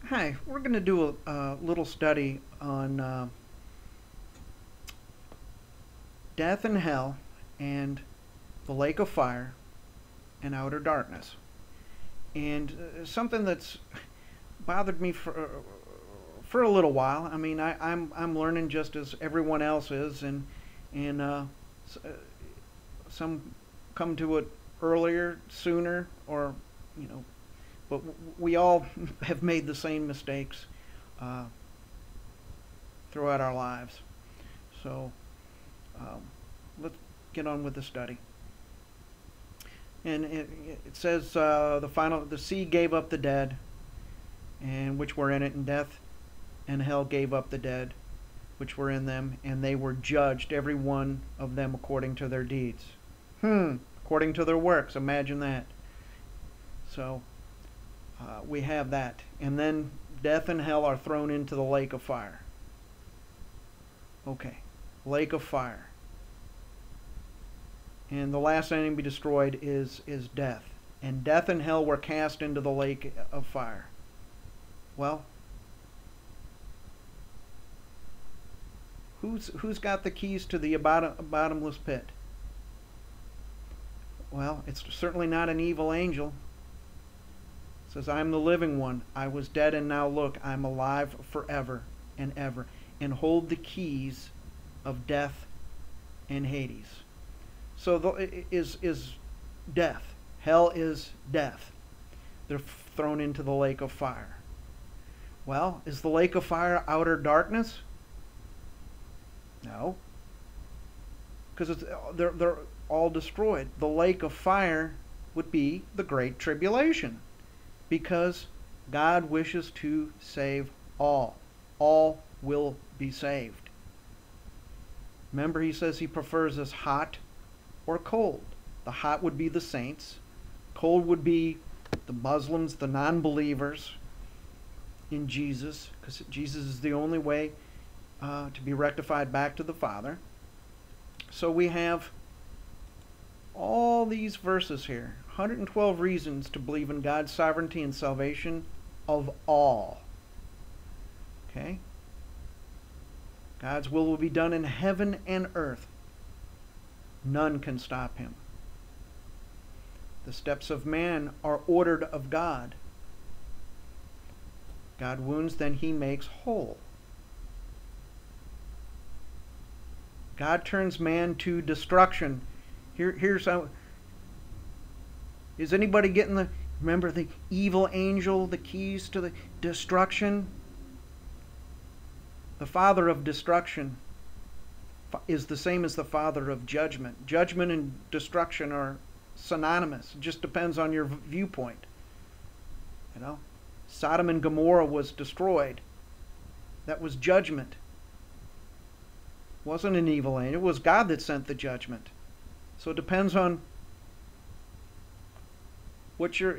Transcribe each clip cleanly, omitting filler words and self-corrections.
Hi, we're going to do a little study on death and hell and the lake of fire and outer darkness. And something that's bothered me for a little while. I mean, I'm learning just as everyone else is, and some come to it earlier, sooner, or you know, but we all have made the same mistakes uh, throughout our lives. So um, let's get on with the study. And it says the sea gave up the dead, and which were in it, and death and hell gave up the dead, which were in them, and they were judged, every one of them according to their deeds. According to their works. Imagine that. So we have that, and then death and hell are thrown into the lake of fire. Okay, lake of fire. And the last enemy to be destroyed is death. And death and hell were cast into the lake of fire. Well, who's got the keys to the bottomless pit? Well, it's certainly not an evil angel. It says, I am the living one. I was dead, and now look, I am alive forever and ever, and hold the keys of death and Hades. So is death. Hell is death. They're thrown into the lake of fire. Well, is the lake of fire outer darkness? No. Because they're all destroyed. The lake of fire would be the Great Tribulation. Because God wishes to save all. All will be saved. Remember, he says he prefers us hot or cold. The hot would be the saints. Cold would be the Muslims, the non-believers in Jesus, because Jesus is the only way to be rectified back to the Father. So we have all these verses here. 112 reasons to believe in God's sovereignty and salvation of all. Okay? God's will be done in heaven and earth. None can stop him. The steps of man are ordered of God. God wounds, then he makes whole. God turns man to destruction. Here's how. Is anybody getting remember the evil angel, the keys to the destruction? The father of destruction is the same as the father of judgment. Judgment and destruction are synonymous. It just depends on your viewpoint. You know, Sodom and Gomorrah was destroyed. That was judgment. It wasn't an evil angel. It was God that sent the judgment. So it depends on what your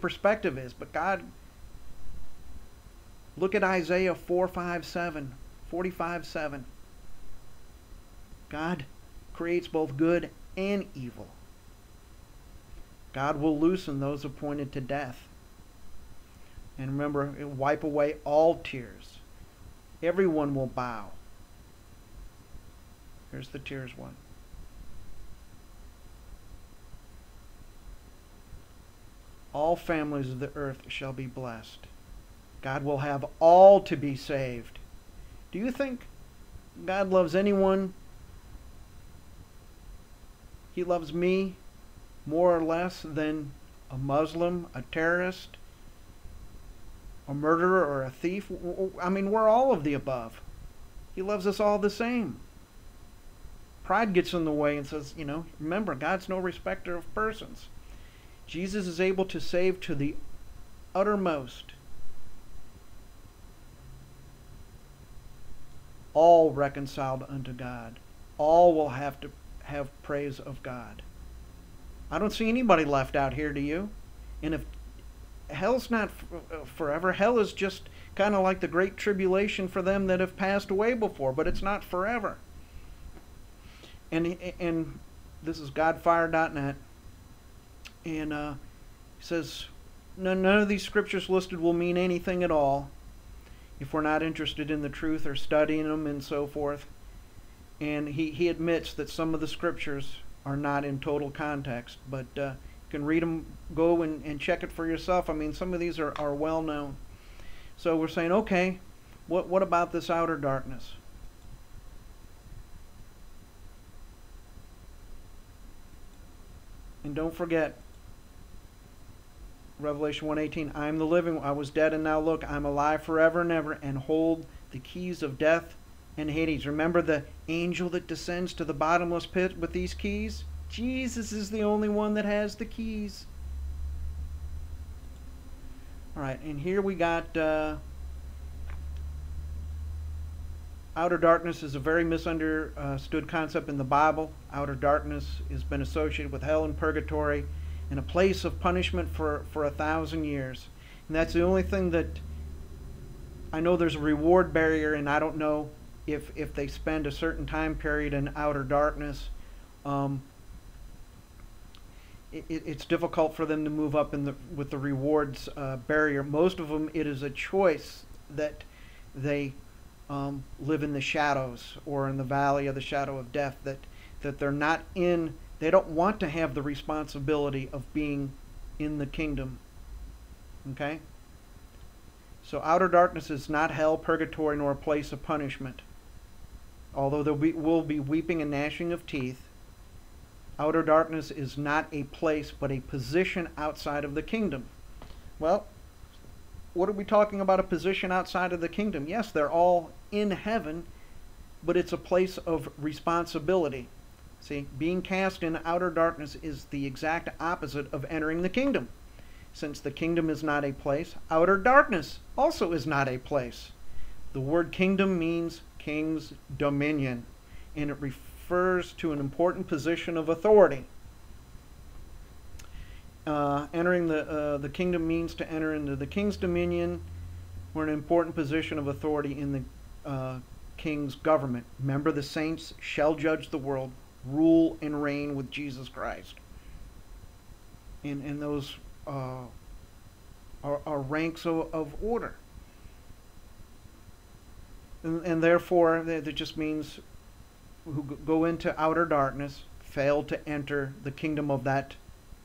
perspective is. But God, look at Isaiah 4:5-7, 45:7. God creates both good and evil. God will loosen those appointed to death. And remember, it will wipe away all tears. Everyone will bow. Here's the tears one. All families of the earth shall be blessed. God will have all to be saved. Do you think God loves anyone? He loves me more or less than a Muslim, a terrorist, a murderer, or a thief? I mean, we're all of the above. He loves us all the same. Pride gets in the way and says, remember, God's no respecter of persons. Jesus is able to save to the uttermost. All reconciled unto God. All will have to have praise of God. I don't see anybody left out here, do you? And if hell's not forever, hell is just kind of like the Great Tribulation for them that have passed away before, but it's not forever. And this is godfire.net, and he says none of these scriptures listed will mean anything at all if we're not interested in the truth or studying them and so forth. And he admits that some of the scriptures are not in total context, but you can read them, go and check it for yourself. I mean, some of these are well known. So we're saying, okay, what about this outer darkness? And don't forget, Revelation 1:18, I am the living, I was dead and now look, I'm alive forever and ever, and hold the keys of death and Hades. Remember the angel that descends to the bottomless pit with these keys? Jesus is the only one that has the keys. Alright, and here we got outer darkness is a very misunderstood concept in the Bible. Outer darkness has been associated with hell and purgatory and a place of punishment for 1,000 years. And that's the only thing that I know. There's a reward barrier, and I don't know if they spend a certain time period in outer darkness. It's difficult for them to move up with the rewards barrier. Most of them, it is a choice that they live in the shadows or in the valley of the shadow of death, that they're not in. They don't want to have the responsibility of being in the kingdom. Okay? So outer darkness is not hell, purgatory, nor a place of punishment. Although there will be weeping and gnashing of teeth, outer darkness is not a place but a position outside of the kingdom. Well, what are we talking about, a position outside of the kingdom? Yes, they're all in heaven, but it's a place of responsibility. See, being cast in outer darkness is the exact opposite of entering the kingdom. Since the kingdom is not a place, outer darkness also is not a place. The word kingdom means king's dominion, and it refers to an important position of authority. Entering the kingdom means to enter into the king's dominion, or an important position of authority in the king's government. Remember, the saints shall judge the world, rule and reign with Jesus Christ. And those are ranks of order. And therefore, that just means who go into outer darkness fail to enter the kingdom of that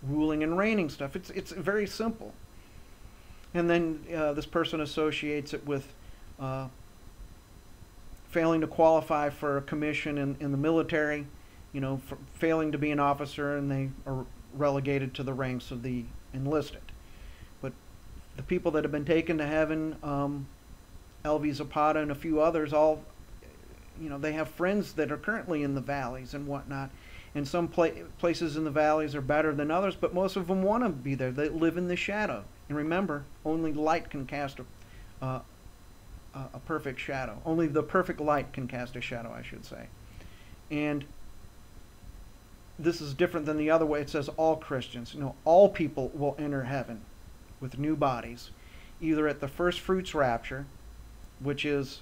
ruling and reigning stuff. It's very simple. And then this person associates it with failing to qualify for a commission in the military, for failing to be an officer, and they are relegated to the ranks of the enlisted. But the people that have been taken to heaven, Elvi Zapata and a few others, all, they have friends that are currently in the valleys and whatnot. And some places in the valleys are better than others, but most of them want to be there. They live in the shadow. And remember, only light can cast a perfect shadow. Only the perfect light can cast a shadow, I should say. And this is different than the other way. It says all Christians. All people will enter heaven with new bodies, either at the first fruits rapture, which is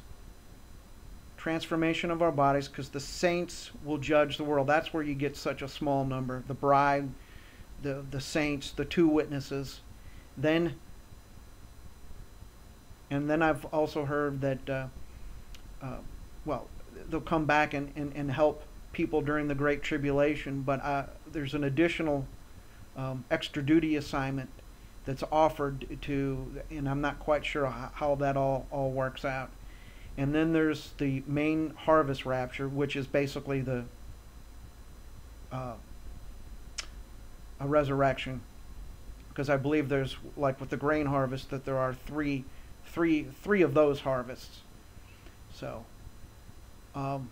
transformation of our bodies, because the saints will judge the world. That's where you get such a small number. The bride, the saints, the two witnesses. And then I've also heard that, they'll come back and help people during the Great Tribulation, but there's an additional extra duty assignment that's offered to, and I'm not quite sure how that all works out. And then there's the main harvest rapture, which is basically a resurrection, because I believe there's, like with the grain harvest, that there are three of those harvests. So, all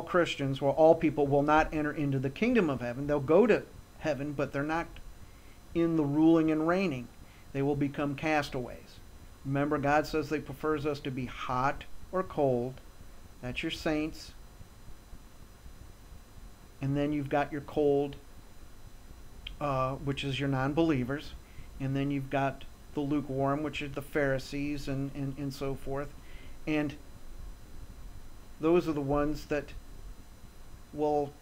Christians, all people will not enter into the kingdom of heaven. They'll go to heaven, but they're not in the ruling and reigning. They will become castaways. Remember, God says He prefers us to be hot or cold. That's your saints. And then you've got your cold, which is your non-believers. And then you've got the lukewarm, which are the Pharisees and so forth. And those are the ones that will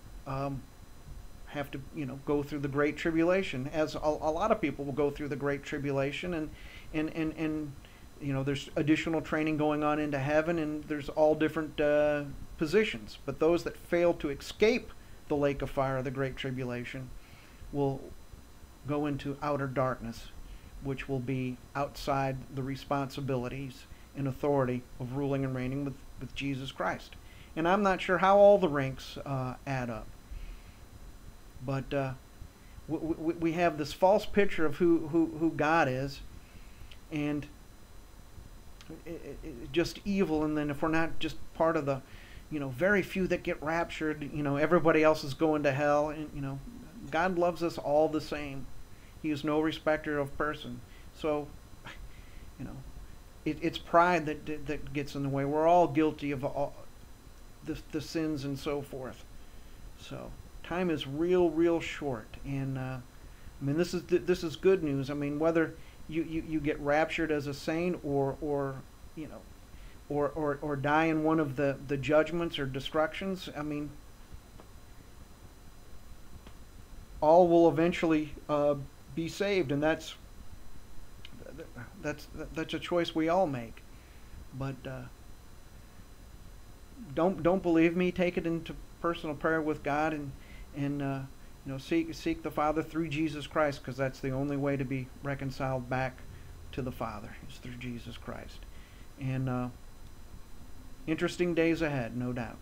have to, go through the Great Tribulation, as a lot of people will go through the Great Tribulation, and there's additional training going on into heaven, and there's all different positions. But those that fail to escape the lake of fire of the Great Tribulation will go into outer darkness, which will be outside the responsibilities and authority of ruling and reigning with Jesus Christ. And I'm not sure how all the ranks add up. But we have this false picture of who God is, and just evil. And then if we're not just part of the, very few that get raptured, everybody else is going to hell. And God loves us all the same. He is no respecter of person. So, it's pride that gets in the way. We're all guilty of all the sins and so forth. So time is real short, and this is good news. Whether you get raptured as a saint or die in one of the judgments or destructions, all will eventually be saved, and that's a choice we all make. But don't believe me. Take it into personal prayer with God, and seek the Father through Jesus Christ, because that's the only way to be reconciled back to the Father, is through Jesus Christ. And interesting days ahead, no doubt.